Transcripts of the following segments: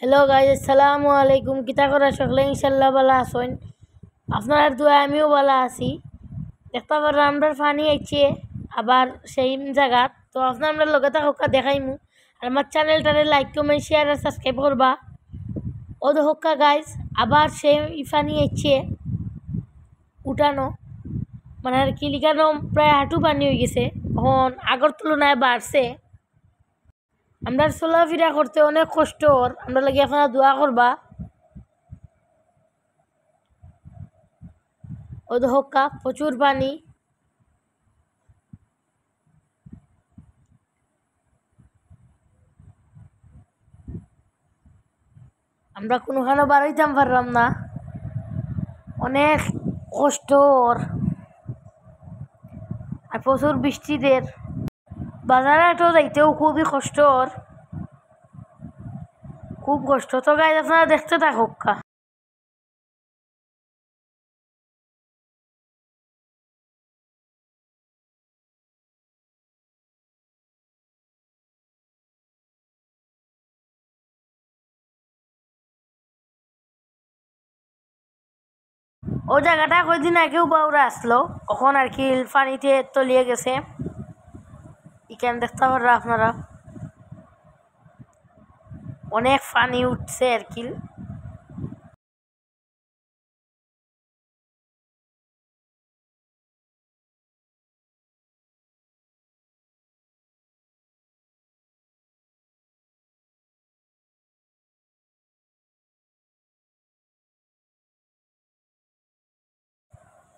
Hello guys, আসসালামু আলাইকুম। কিতা করা সকলে ইনশাল্লাহ ভালো আছেন। আপনার দোয়া আমিও ভালো আছি। দেখতে পারো আমরা পানি আইছে আবার সেই জায়গাত, তো আপনার আমরা লগে থাকা দেখাইমু। আর আমার চ্যানেলটারে লাইক কমেন্ট শেয়ার আর সাবস্ক্রাইব করবা। ও দেখা গাইজ আবার সেই পানি আইছে উঠানো, মানে আর কি লিখানো প্রায় হাঁটু পানি হয়ে গেছে। এখন আগর তুলনায় বাড়ছে। আমরা চলাফেরা করতে অনেক কষ্ট, আমরা লাগে আপনারা দোয়া করবা। ও দেখা প্রচুর পানি। আমরা কোনোখানে বাড়াইতাম পারলাম না, অনেক কষ্ট আর প্রচুর বৃষ্টিদের বাজারহাটও যাইতেও খুবই কষ্ট, খুব কষ্ট। তো গাইজ আপনারা দেখতে থাকুক। ও জায়গাটা কয়দিন আগেও বাউরা আসলো, কখন আর কি পানিতে তলিয়ে গেছে। এখানে দেখতে পাররা আপনারা অনেক পানি উঠছে আর কি।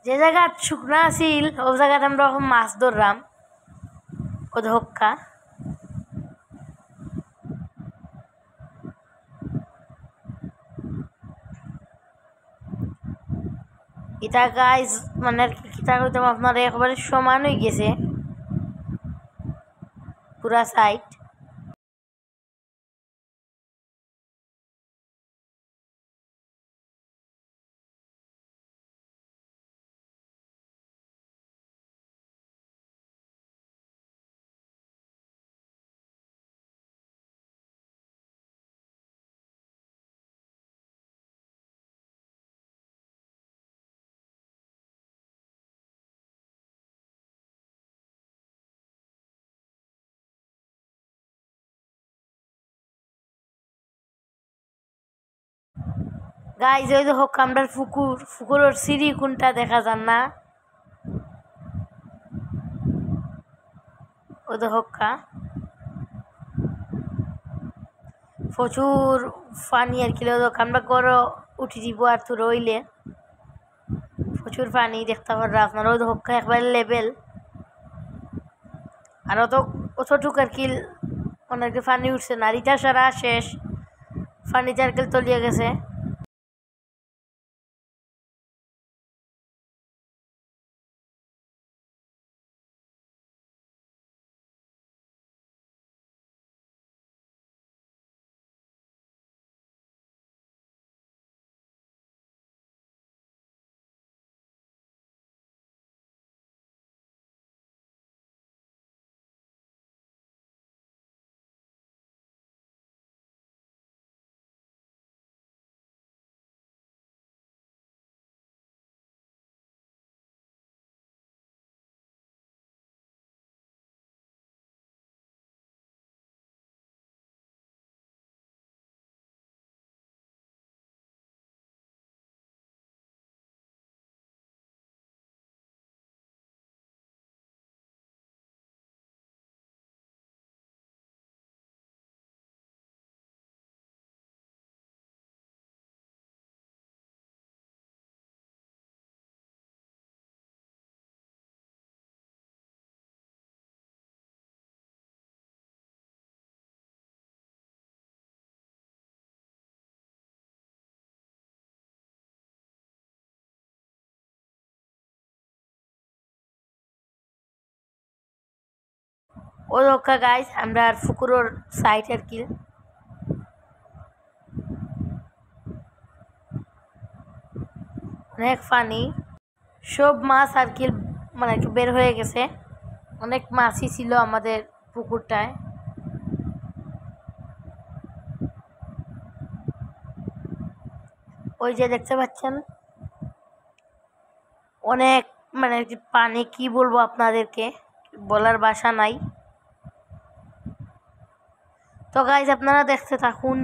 যে জায়গা শুকনা আছিল ও জায়গাতে আমরা এখন মাছ ধরলাম। ও ধক্কা এটা গাইজ মানে আর কি কিতা কইতাম আপনার একবারে সমান হয়ে গেছে পুরা সাইড। গাইজ ওই দেখো আমরা পুকুরের সিঁড়ি কোনটা দেখা যান না। ও দেখো প্রচুর পানি আর কি। আমরা গড় উঠি দিব আর তো রইলে প্রচুর পানি দেখতে পাররা আপনারা। ওই দেখো একবার লেভেল আর অতটুক আর কি অনেক পানি উঠছে না। রিটা সারা শেষ, পানি চারকেল তলিয়ে গেছে। ও রক্ষা গাইজ আমরা আর পুকুরের সাইড আর কি অনেক পানি, সব মাছ আর কি মানে একটু বের হয়ে গেছে। অনেক মাছই ছিল আমাদের পুকুরটায়। ওই যে দেখতে পাচ্ছেন অনেক মানে কি পানি, কি বলবো আপনাদেরকে, বলার ভাষা নাই। তো গাইজ আপনারা দেখতে থাকুন।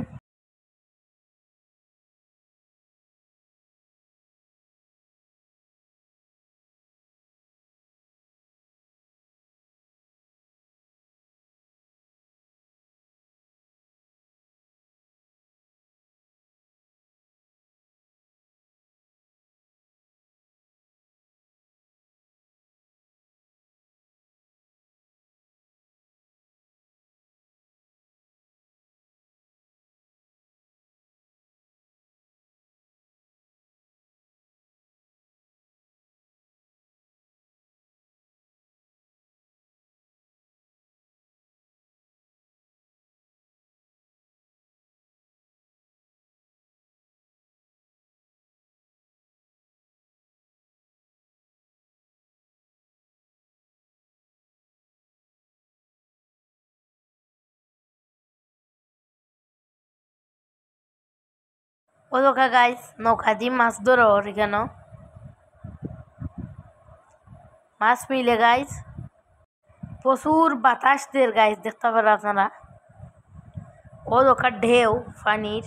ও দেখা গাইজ নৌকা দিয়ে মাছ ধরো এখানে, মাছ মিলে গাইজ, প্রচুর বাতাস দের গাইজ, দেখতে পারেন আপনারা। ও দেখা ঢেউ পানির,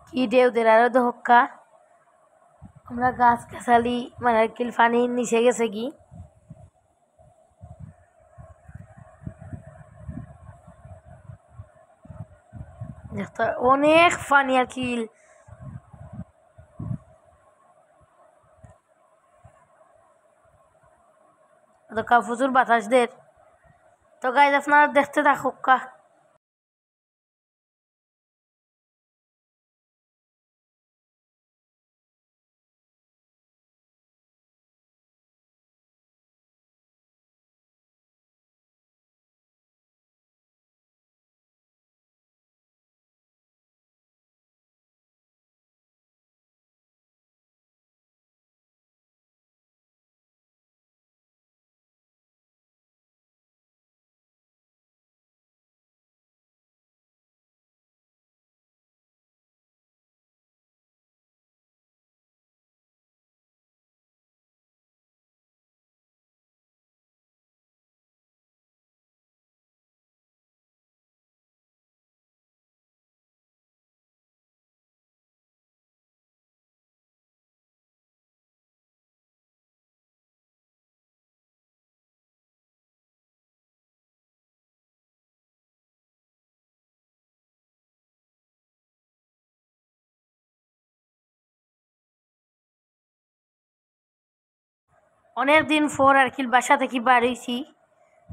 কি ঢেউ দের আরো দহকা। আমরা গাছ গাছালি মানে আর কি পানির নিচে গেছে কি, দেখতে অনেক পানি আর কি। দেখা প্রচুর বাতাস দের। তো গাইজ আপনারা দেখতে থাকুক। অনেক দিন পর আর কি বাসা থেকে বার হইছি,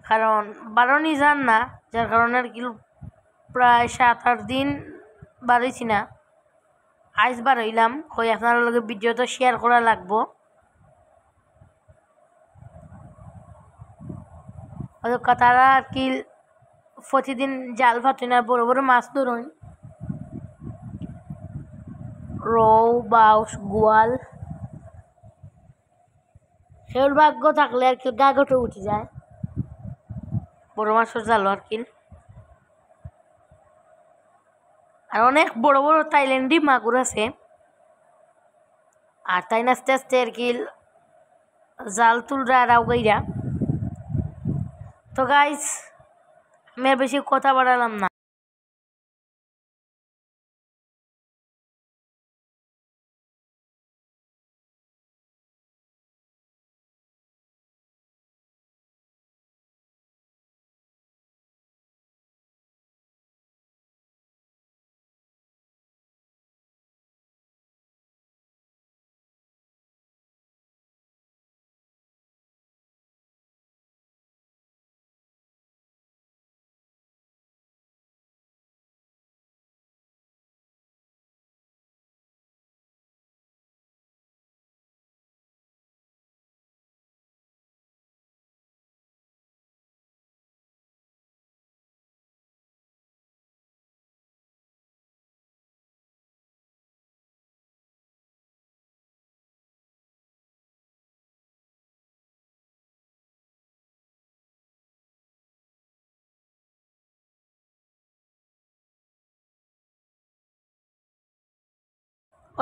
কারণ বারোনি যান না, যার কারণে আর কি প্রায় 7-8 দিন বার হইছি না। আজ বার হইলাম, কই আপনার লগে ভিডিও তো শেয়ার করা লাগবো। তারা আর কি প্রতিদিন জাল ফাতুন আর বড় বড় মাছ ধরুন, রৌ বাউস গোয়াল, সেওর ভাগ্য থাকলে আর কি গাগটে উঠে যায় বড় মাছের জাল আর কি। আর অনেক বড় বড় থাইল্যান্ডি মাগুর আছে, আর তাই আস্তে আস্তে আর কি জাল তুলরা রাও গাইরা। তো গাইস আমি আর বেশি কথা বাড়ালাম না।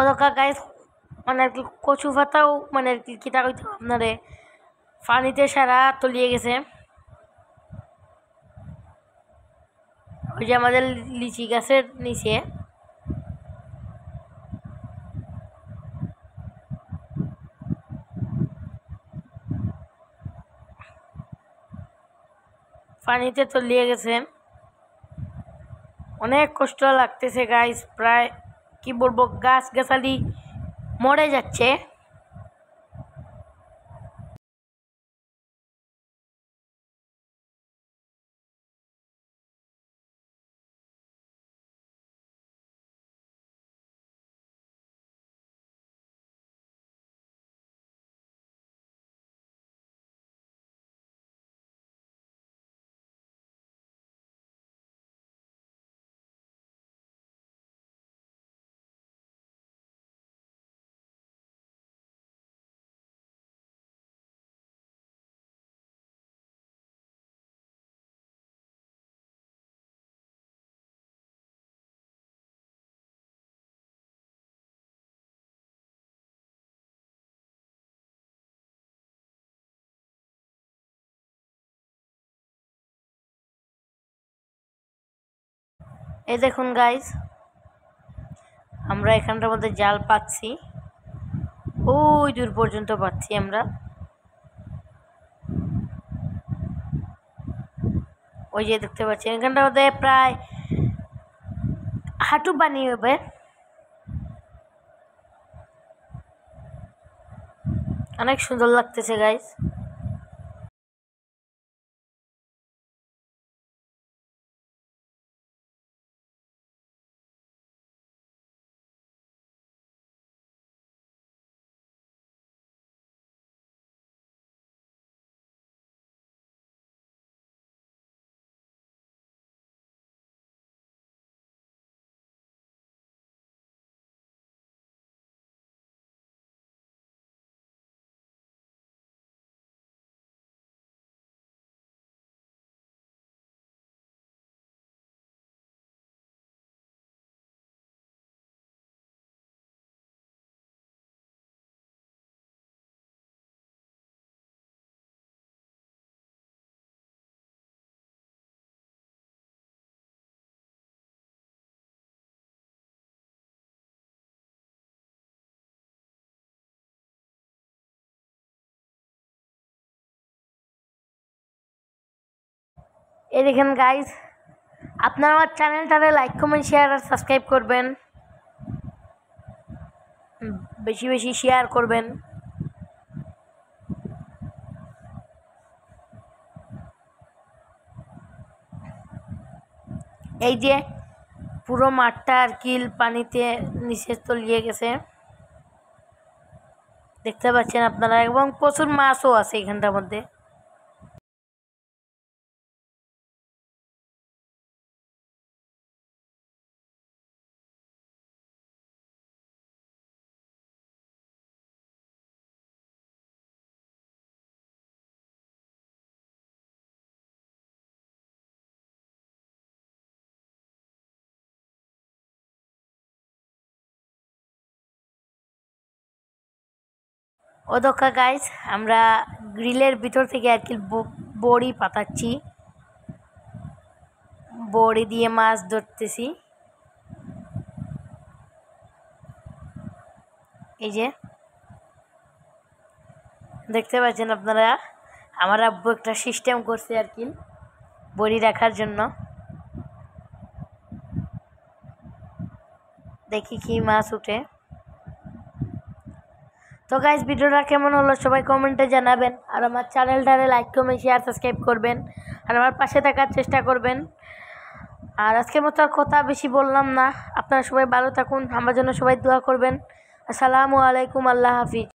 ওদকা গাইস মানে আর কি কচু পাতাও মানে আর কি কিতা কইতে আপনারে পানিতে সারা তলিয়ে গেছে। ওই যে আমাদের লিচি গাছের নিচে পানিতে তলিয়ে গেছে। অনেক কষ্ট লাগতেছে গাইস, প্রায় কি বলবো গাছ গাছালি মরে যাচ্ছে। এই দেখুন গাইস, আমরা এখানটার মধ্যে জাল পাচ্ছি, ওই দূর পর্যন্ত পাচ্ছি আমরা। ওই যে দেখতে পাচ্ছি এখানটার মধ্যে প্রায় হাঁটু পানি হবে। অনেক সুন্দর লাগতেছে গাইস। এই দেখেন গাইস, আপনারা আমার চ্যানেলটারে লাইক কমেন্ট শেয়ার আর সাবস্ক্রাইব করবেন, বেশি বেশি শেয়ার করবেন। এই যে পুরো মাঠটা আর কি পানিতে নিচে তলিয়ে গেছে, দেখতে পাচ্ছেন আপনারা, এবং প্রচুর মাছও আছে এখানটার মধ্যে। ও দোকা গাইস, আমরা গ্রিলের ভিতর থেকে আর কি বড়ি পাতাচ্ছি, বড়ি দিয়ে মাছ ধরতেছি। এই যে দেখতে পাচ্ছেন আপনারা, আমার আব্বু একটা সিস্টেম করছে আর কি বড়ি রাখার জন্য। দেখি কি মাছ উঠে। তো গাইস, ভিডিওটা কেমন হলো সবাই কমেন্টে জানাবেন, আর আমার চ্যানেলটারে লাইক কমেন্ট শেয়ার সাবস্ক্রাইব করবেন, আর আমার পাশে থাকার চেষ্টা করবেন। আর আজকের মতো আর কথা বেশি বললাম না, আপনারা সবাই ভালো থাকুন, আমার জন্য সবাই দোয়া করবেন। আসসালামু আলাইকুম, আল্লাহ হাফিজ।